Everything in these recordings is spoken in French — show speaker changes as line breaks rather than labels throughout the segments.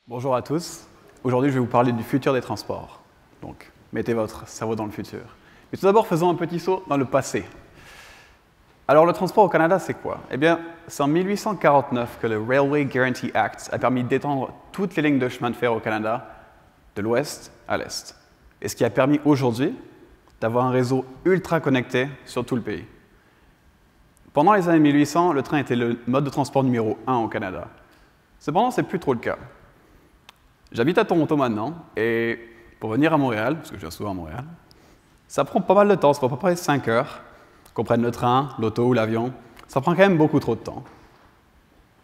Bonjour à tous. Aujourd'hui, je vais vous parler du futur des transports. Donc, mettez votre cerveau dans le futur. Mais tout d'abord, faisons un petit saut dans le passé. Alors, le transport au Canada, c'est quoi? Eh bien, c'est en 1849 que le Railway Guarantee Act a permis d'étendre toutes les lignes de chemin de fer au Canada, de l'ouest à l'est. Et ce qui a permis aujourd'hui d'avoir un réseau ultra connecté sur tout le pays. Pendant les années 1800, le train était le mode de transport numéro 1 au Canada. Cependant, ce n'est plus trop le cas. J'habite à Toronto maintenant, et pour venir à Montréal, parce que je viens souvent à Montréal, ça prend pas mal de temps, ça prend à peu près 5 heures, qu'on prenne le train, l'auto ou l'avion. Ça prend quand même beaucoup trop de temps.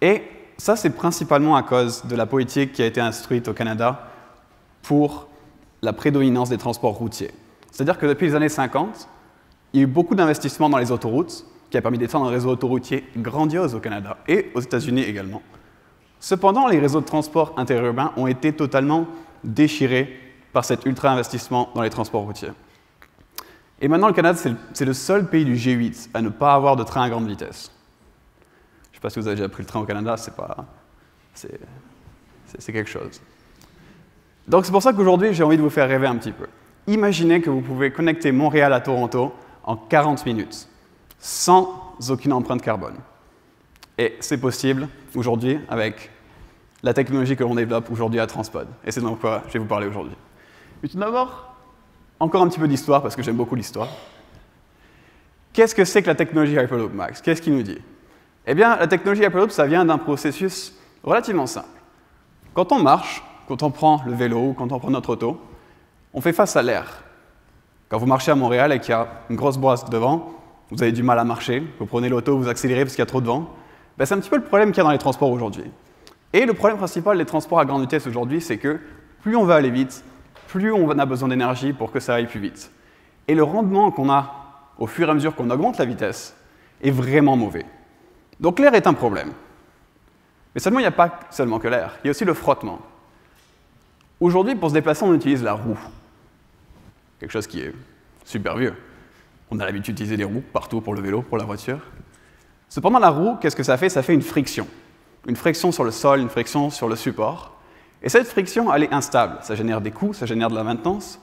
Et ça, c'est principalement à cause de la politique qui a été instruite au Canada pour la prédominance des transports routiers. C'est-à-dire que depuis les années 50, il y a eu beaucoup d'investissements dans les autoroutes, qui a permis d'étendre un réseau autoroutier grandiose au Canada et aux États-Unis également. Cependant, les réseaux de transport interurbains ont été totalement déchirés par cet ultra-investissement dans les transports routiers. Et maintenant, le Canada, c'est le seul pays du G8 à ne pas avoir de train à grande vitesse. Je ne sais pas si vous avez déjà pris le train au Canada, c'est quelque chose. Donc c'est pour ça qu'aujourd'hui, j'ai envie de vous faire rêver un petit peu. Imaginez que vous pouvez connecter Montréal à Toronto en 40 minutes, sans aucune empreinte carbone. Et c'est possible aujourd'hui avec la technologie que l'on développe aujourd'hui à Transpod. Et c'est donc quoi je vais vous parler aujourd'hui. Mais tout d'abord, encore un petit peu d'histoire, parce que j'aime beaucoup l'histoire. Qu'est-ce que c'est que la technologie Hyperloop, Max? Qu'est-ce qu'il nous dit? Eh bien, la technologie Hyperloop, ça vient d'un processus relativement simple. Quand on marche, quand on prend le vélo ou quand on prend notre auto, on fait face à l'air. Quand vous marchez à Montréal et qu'il y a une grosse boîte devant, vous avez du mal à marcher, vous prenez l'auto, vous accélérez parce qu'il y a trop de vent. Ben, c'est un petit peu le problème qu'il y a dans les transports aujourd'hui. Et le problème principal des transports à grande vitesse aujourd'hui, c'est que plus on va aller vite, plus on a besoin d'énergie pour que ça aille plus vite. Et le rendement qu'on a au fur et à mesure qu'on augmente la vitesse est vraiment mauvais. Donc l'air est un problème. Mais seulement, il n'y a pas seulement que l'air, il y a aussi le frottement. Aujourd'hui, pour se déplacer, on utilise la roue. Quelque chose qui est super vieux. On a l'habitude d'utiliser des roues partout pour le vélo, pour la voiture. Cependant, la roue, qu'est-ce que ça fait? Ça fait une friction. Une friction sur le sol, une friction sur le support. Et cette friction, elle est instable. Ça génère des coûts, ça génère de la maintenance.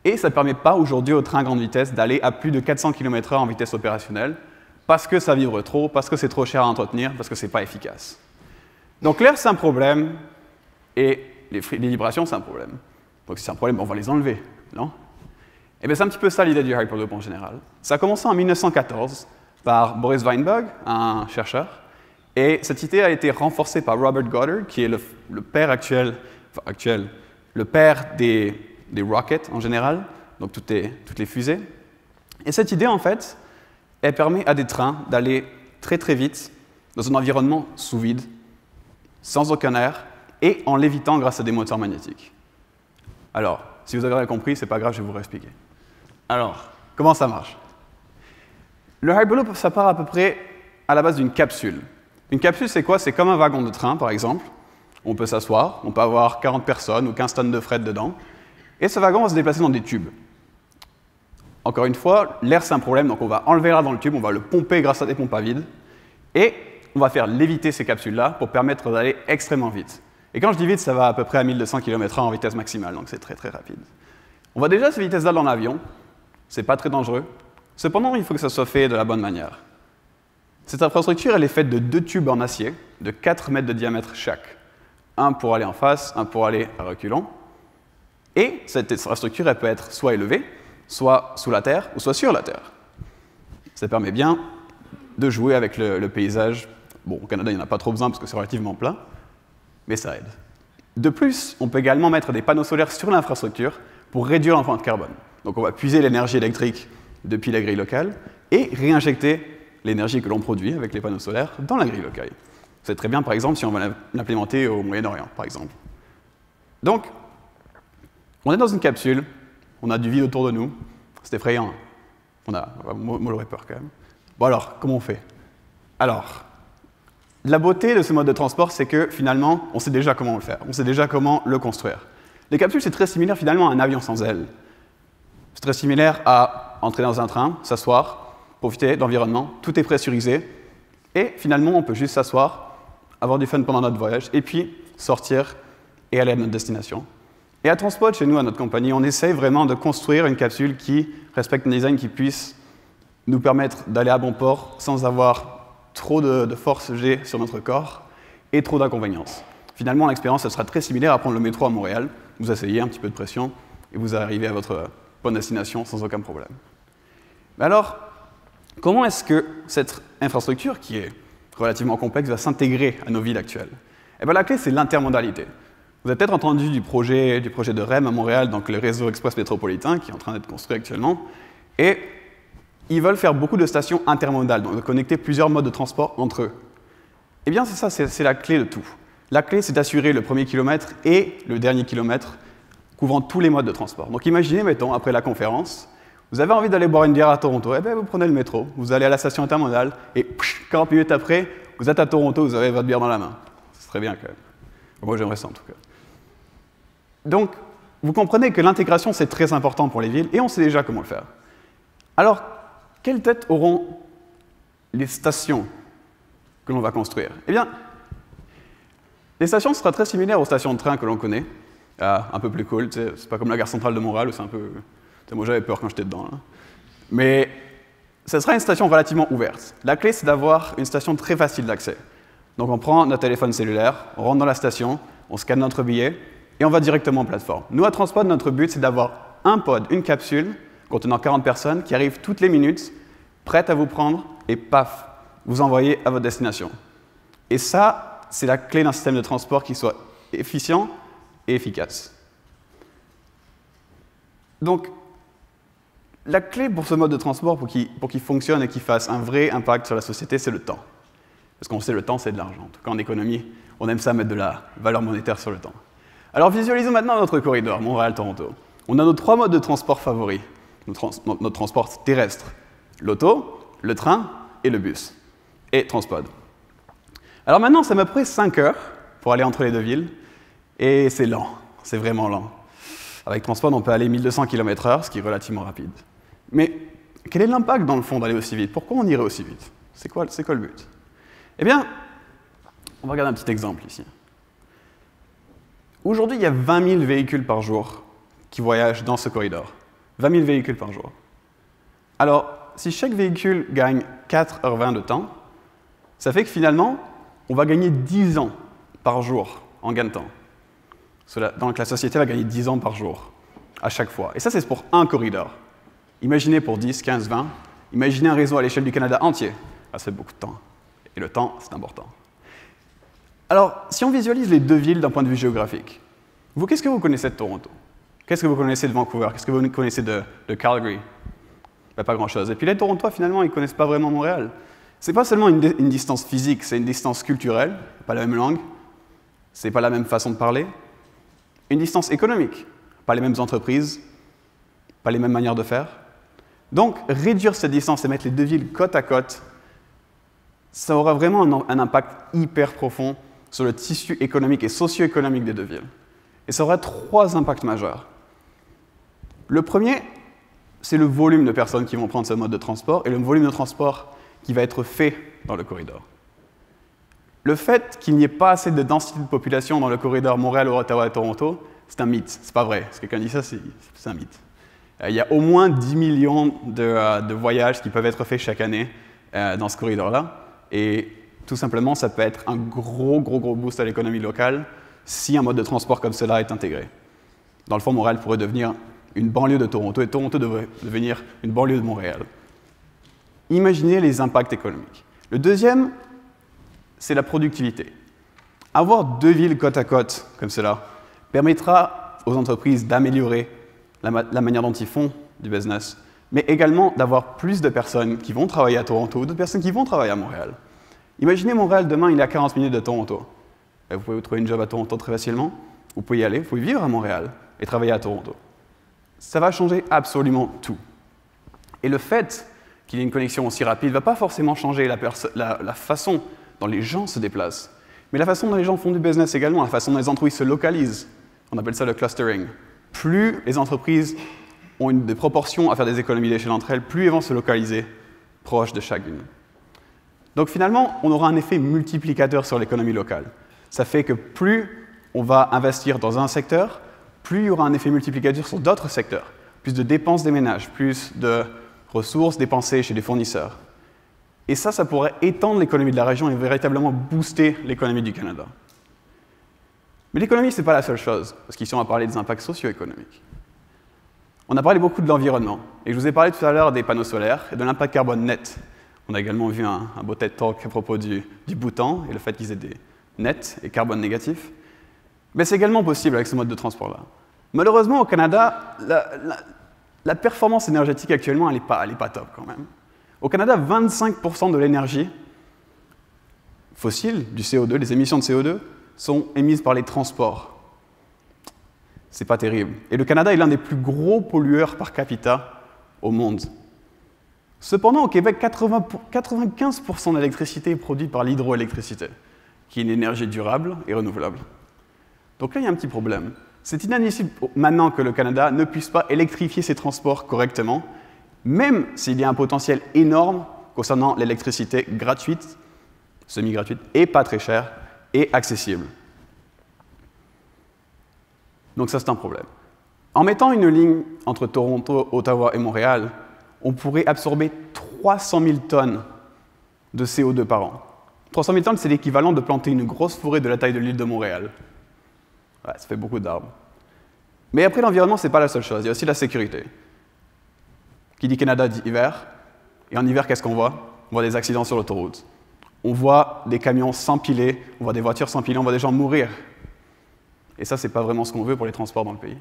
Et ça ne permet pas aujourd'hui au train à grande vitesse d'aller à plus de 400 km/h en vitesse opérationnelle, parce que ça vibre trop, parce que c'est trop cher à entretenir, parce que ce n'est pas efficace. Donc l'air, c'est un problème, et les vibrations, c'est un problème. Donc si c'est un problème, on va les enlever, non? Et bien c'est un petit peu ça l'idée du Hyperloop en général. Ça a commencé en 1914 par Boris Weinberg, un chercheur, et cette idée a été renforcée par Robert Goddard, qui est le père le père des rockets en général, donc toutes les fusées. Et cette idée, en fait, elle permet à des trains d'aller très très vite dans un environnement sous vide, sans aucun air, et en lévitant grâce à des moteurs magnétiques. Alors, si vous avez rien compris, c'est pas grave, je vais vous réexpliquer. Alors, comment ça marche? Le Hyperloop, ça part à peu près à la base d'une capsule. Une capsule, c'est quoi? C'est comme un wagon de train, par exemple. On peut s'asseoir, on peut avoir 40 personnes ou 15 tonnes de fret dedans. Et ce wagon va se déplacer dans des tubes. Encore une fois, l'air, c'est un problème, donc on va enlever l'air dans le tube, on va le pomper grâce à des pompes à vide. Et on va faire léviter ces capsules-là pour permettre d'aller extrêmement vite. Et quand je dis vite, ça va à peu près à 1200 km/h en vitesse maximale, donc c'est très très rapide. On voit déjà ces vitesses-là dans l'avion. C'est pas très dangereux. Cependant, il faut que ça soit fait de la bonne manière. Cette infrastructure, elle est faite de 2 tubes en acier, de 4 mètres de diamètre chaque. Un pour aller en face, un pour aller à reculons. Et cette infrastructure, elle peut être soit élevée, soit sous la terre, ou soit sur la terre. Ça permet bien de jouer avec le paysage. Bon, au Canada, il n'y en a pas trop besoin parce que c'est relativement plat, mais ça aide. De plus, on peut également mettre des panneaux solaires sur l'infrastructure pour réduire l'empreinte carbone. Donc on va puiser l'énergie électrique depuis la grille locale et réinjecter l'énergie que l'on produit avec les panneaux solaires dans la grille locale. C'est très bien, par exemple, si on va l'implémenter au Moyen-Orient, par exemple. Donc, on est dans une capsule, on a du vide autour de nous, c'est effrayant. Moi, j'aurais peur quand même. Bon alors, comment on fait? Alors, la beauté de ce mode de transport, c'est que finalement, on sait déjà comment le faire, on sait déjà comment le construire. Les capsules, c'est très similaire finalement à un avion sans ailes. C'est très similaire à entrer dans un train, s'asseoir, profiter d'environnement, tout est pressurisé, et finalement, on peut juste s'asseoir, avoir du fun pendant notre voyage, et puis sortir et aller à notre destination. Et à Transpod, chez nous, à notre compagnie, on essaye vraiment de construire une capsule qui respecte un design qui puisse nous permettre d'aller à bon port sans avoir trop de force G sur notre corps et trop d'inconvéniences. Finalement, l'expérience sera très similaire à prendre le métro à Montréal. Vous asseyez, un petit peu de pression, et vous arrivez à votre bonne destination sans aucun problème. Mais alors, comment est-ce que cette infrastructure, qui est relativement complexe, va s'intégrer à nos villes actuelles? Eh bien, la clé, c'est l'intermodalité. Vous avez peut-être entendu du projet de REM à Montréal, donc le réseau express métropolitain, qui est en train d'être construit actuellement. Et ils veulent faire beaucoup de stations intermodales, donc de connecter plusieurs modes de transport entre eux. Eh bien, c'est ça, c'est la clé de tout. La clé, c'est d'assurer le premier kilomètre et le dernier kilomètre, couvrant tous les modes de transport. Donc imaginez, mettons, après la conférence, vous avez envie d'aller boire une bière à Toronto, eh bien, vous prenez le métro, vous allez à la station intermodale, et 40 minutes après, vous êtes à Toronto, vous avez votre bière dans la main. C'est très bien, quand même. Moi, j'aimerais ça, en tout cas. Donc, vous comprenez que l'intégration, c'est très important pour les villes, et on sait déjà comment le faire. Alors, quelle tête auront les stations que l'on va construire? Eh bien, les stations seront très similaires aux stations de train que l'on connaît, un peu plus cool, c'est pas comme la gare centrale de Montréal, où c'est un peu... Moi, j'avais peur quand j'étais dedans. Là. Mais ce sera une station relativement ouverte. La clé, c'est d'avoir une station très facile d'accès. Donc, on prend notre téléphone cellulaire, on rentre dans la station, on scanne notre billet, et on va directement en plateforme. Nous, à Transpod, notre but, c'est d'avoir un pod, une capsule, contenant 40 personnes, qui arrive toutes les minutes, prête à vous prendre, et paf, vous envoyer à votre destination. Et ça, c'est la clé d'un système de transport qui soit efficient et efficace. Donc, la clé pour ce mode de transport, pour qu'il fonctionne et qu'il fasse un vrai impact sur la société, c'est le temps. Parce qu'on sait, le temps, c'est de l'argent. En tout cas, en économie, on aime ça mettre de la valeur monétaire sur le temps. Alors, visualisons maintenant notre corridor, Montréal-Toronto. On a nos 3 modes de transport favoris. Notre transport terrestre, l'auto, le train et le bus. Et Transpod. Alors maintenant, ça m'a pris 5 heures pour aller entre les deux villes. Et c'est lent. C'est vraiment lent. Avec Transpod, on peut aller 1200 km/h, ce qui est relativement rapide. Mais quel est l'impact, dans le fond, d'aller aussi vite? Pourquoi on irait aussi vite? C'est quoi le but? Eh bien, on va regarder un petit exemple ici. Aujourd'hui, il y a 20 000 véhicules par jour qui voyagent dans ce corridor. 20 000 véhicules par jour. Alors, si chaque véhicule gagne 4h20 de temps, ça fait que finalement, on va gagner 10 ans par jour en gain de temps. Donc la société va gagner 10 ans par jour, à chaque fois. Et ça, c'est pour un corridor. Imaginez pour 10, 15, 20. Imaginez un réseau à l'échelle du Canada entier. Ça fait beaucoup de temps. Et le temps, c'est important. Alors, si on visualise les deux villes d'un point de vue géographique, qu'est-ce que vous connaissez de Toronto? Qu'est-ce que vous connaissez de Vancouver? Qu'est-ce que vous connaissez de Calgary? Pas grand-chose. Et puis les Torontois, finalement, ils ne connaissent pas vraiment Montréal. Ce n'est pas seulement une distance physique, c'est une distance culturelle, pas la même langue, c'est pas la même façon de parler. Une distance économique, pas les mêmes entreprises, pas les mêmes manières de faire. Donc, réduire cette distance et mettre les deux villes côte à côte, ça aura vraiment un impact hyper profond sur le tissu économique et socio-économique des deux villes. Et ça aura 3 impacts majeurs. Le premier, c'est le volume de personnes qui vont prendre ce mode de transport et le volume de transport qui va être fait dans le corridor. Le fait qu'il n'y ait pas assez de densité de population dans le corridor Montréal, Ottawa et Toronto, c'est un mythe. C'est pas vrai. Si quelqu'un dit ça, c'est un mythe. Il y a au moins 10 millions de voyages qui peuvent être faits chaque année dans ce corridor-là. Et tout simplement, ça peut être un gros boost à l'économie locale si un mode de transport comme cela est intégré. Dans le fond, Montréal pourrait devenir une banlieue de Toronto et Toronto devrait devenir une banlieue de Montréal. Imaginez les impacts économiques. Le deuxième, c'est la productivité. Avoir 2 villes côte à côte, comme cela, permettra aux entreprises d'améliorer la manière dont ils font du business, mais également d'avoir plus de personnes qui vont travailler à Toronto, de personnes qui vont travailler à Montréal. Imaginez Montréal, demain, il est à 40 minutes de Toronto. Et vous pouvez vous trouver une job à Toronto très facilement, vous pouvez y aller, vous pouvez vivre à Montréal et travailler à Toronto. Ça va changer absolument tout. Et le fait qu'il y ait une connexion aussi rapide ne va pas forcément changer la façon dont les gens se déplacent, mais la façon dont les gens font du business également, la façon dont les entreprises se localisent. On appelle ça le clustering. Plus les entreprises ont des proportions à faire des économies d'échelle entre elles, plus elles vont se localiser proches de chacune. Donc finalement, on aura un effet multiplicateur sur l'économie locale. Ça fait que plus on va investir dans un secteur, plus il y aura un effet multiplicateur sur d'autres secteurs. Plus de dépenses des ménages, plus de ressources dépensées chez les fournisseurs. Et ça pourrait étendre l'économie de la région et véritablement booster l'économie du Canada. Mais l'économie, ce n'est pas la seule chose, parce qu'ici, on va parler des impacts socio-économiques. On a parlé beaucoup de l'environnement, et je vous ai parlé tout à l'heure des panneaux solaires et de l'impact carbone net. On a également vu un beau TED Talk à propos du Bhoutan et le fait qu'ils aient des nets et carbone négatif. Mais c'est également possible avec ce mode de transport-là. Malheureusement, au Canada, la performance énergétique actuellement, elle n'est pas top quand même. Au Canada, 25% de l'énergie fossile, du CO2, les émissions de CO2, sont émises par les transports. C'est pas terrible. Et le Canada est l'un des plus gros pollueurs par capita au monde. Cependant, au Québec, 95% de l'électricité est produite par l'hydroélectricité, qui est une énergie durable et renouvelable. Donc là, il y a un petit problème. C'est inadmissible maintenant que le Canada ne puisse pas électrifier ses transports correctement, même s'il y a un potentiel énorme concernant l'électricité gratuite, semi-gratuite, et pas très chère, et accessible. Donc ça, c'est un problème. En mettant une ligne entre Toronto, Ottawa et Montréal, on pourrait absorber 300 000 tonnes de CO2 par an. 300 000 tonnes, c'est l'équivalent de planter une grosse forêt de la taille de l'île de Montréal. Ouais, ça fait beaucoup d'arbres. Mais après, l'environnement, ce n'est pas la seule chose. Il y a aussi la sécurité. Qui dit Canada dit hiver. Et en hiver, qu'est-ce qu'on voit? On voit des accidents sur l'autoroute. On voit des camions s'empiler, on voit des voitures s'empiler, on voit des gens mourir. Et ça, ce n'est pas vraiment ce qu'on veut pour les transports dans le pays.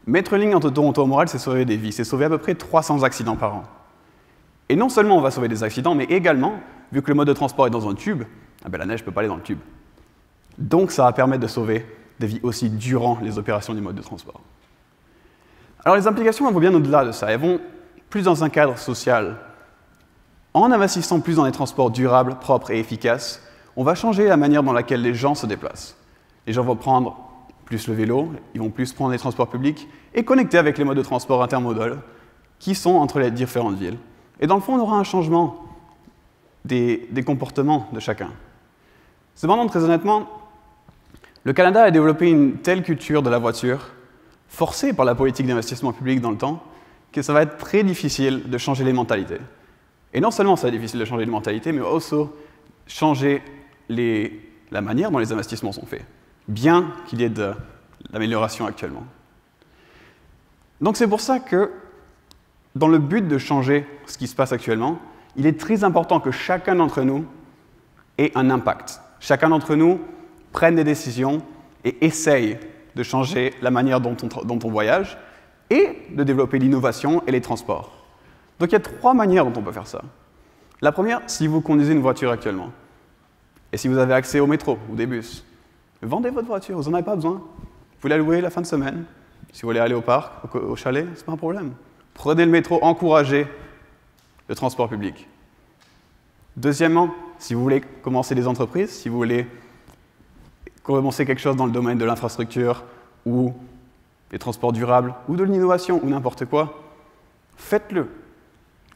Mettre une ligne entre Toronto et Montréal, c'est sauver des vies. C'est sauver à peu près 300 accidents par an. Et non seulement on va sauver des accidents, mais également, vu que le mode de transport est dans un tube, la neige ne peut pas aller dans le tube. Donc ça va permettre de sauver des vies aussi durant les opérations du mode de transport. Alors les implications elles vont bien au-delà de ça. Elles vont plus dans un cadre social. En investissant plus dans des transports durables, propres et efficaces, on va changer la manière dans laquelle les gens se déplacent. Les gens vont prendre plus le vélo, ils vont plus prendre les transports publics et connecter avec les modes de transport intermodaux qui sont entre les différentes villes. Et dans le fond, on aura un changement des comportements de chacun. Cependant, très honnêtement, le Canada a développé une telle culture de la voiture, forcée par la politique d'investissement public dans le temps, que ça va être très difficile de changer les mentalités. Et non seulement ça va être difficile de changer les mentalités, mais aussi changer la manière dont les investissements sont faits, bien qu'il y ait de l'amélioration actuellement. Donc c'est pour ça que, dans le but de changer ce qui se passe actuellement, il est très important que chacun d'entre nous ait un impact. Chacun d'entre nous prenne des décisions et essaye de changer la manière dont on voyage et de développer l'innovation et les transports. Donc il y a 3 manières dont on peut faire ça. La première, si vous conduisez une voiture actuellement, et si vous avez accès au métro ou des bus, vendez votre voiture, vous n'en avez pas besoin. Vous pouvez la louer la fin de semaine. Si vous voulez aller au parc, au chalet, ce n'est pas un problème. Prenez le métro, encouragez le transport public. Deuxièmement, si vous voulez commencer des entreprises, si vous voulez commencer quelque chose dans le domaine de l'infrastructure ou des transports durables ou de l'innovation ou n'importe quoi, faites-le.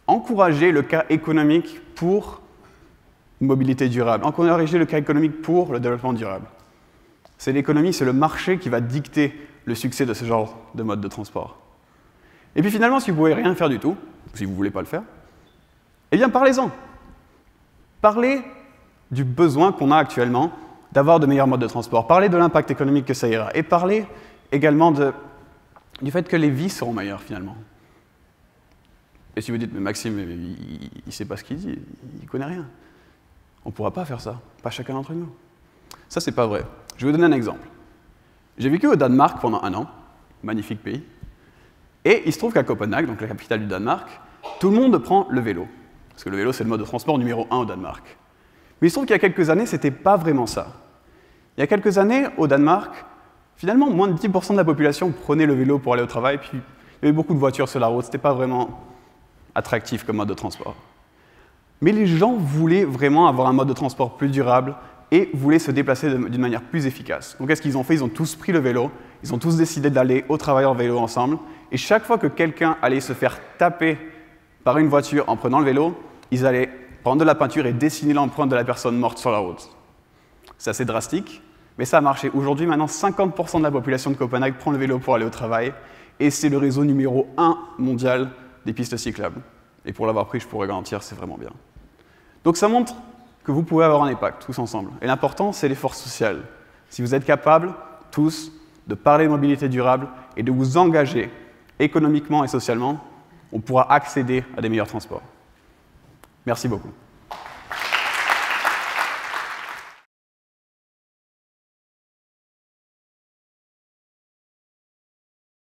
Encouragez le cas économique pour une mobilité durable. Encouragez le cas économique pour le développement durable. C'est l'économie, c'est le marché qui va dicter le succès de ce genre de mode de transport. Et puis finalement, si vous ne pouvez rien faire du tout, si vous ne voulez pas le faire, eh bien parlez-en. Parlez du besoin qu'on a actuellement d'avoir de meilleurs modes de transport. Parlez de l'impact économique que ça ira. Et parlez également du fait que les vies seront meilleures finalement. Et si vous dites, mais Maxime, il ne sait pas ce qu'il dit, il ne connaît rien. On ne pourra pas faire ça, pas chacun d'entre nous. Ça, c'est pas vrai. Je vais vous donner un exemple. J'ai vécu au Danemark pendant 1 an, magnifique pays, et il se trouve qu'à Copenhague, donc la capitale du Danemark, tout le monde prend le vélo. Parce que le vélo, c'est le mode de transport numéro 1 au Danemark. Mais il se trouve qu'il y a quelques années, ce n'était pas vraiment ça. Il y a quelques années, au Danemark, finalement, moins de 10% de la population prenait le vélo pour aller au travail, puis il y avait beaucoup de voitures sur la route, ce n'était pas vraiment attractif comme mode de transport. Mais les gens voulaient vraiment avoir un mode de transport plus durable et voulaient se déplacer d'une manière plus efficace. Donc qu'est-ce qu'ils ont fait? Ils ont tous pris le vélo, ils ont tous décidé d'aller au travail en vélo ensemble, et chaque fois que quelqu'un allait se faire taper par une voiture en prenant le vélo, ils allaient prendre de la peinture et dessiner l'empreinte de la personne morte sur la route. C'est assez drastique, Mais ça a marché. Aujourd'hui, maintenant, 50% de la population de Copenhague prend le vélo pour aller au travail, et c'est le réseau numéro 1 mondial des pistes cyclables. Et pour l'avoir pris, je pourrais garantir, c'est vraiment bien. Donc ça montre que vous pouvez avoir un impact, tous ensemble. Et l'important, c'est l'effort social. Si vous êtes capables, tous, de parler de mobilité durable et de vous engager économiquement et socialement, on pourra accéder à des meilleurs transports. Merci beaucoup.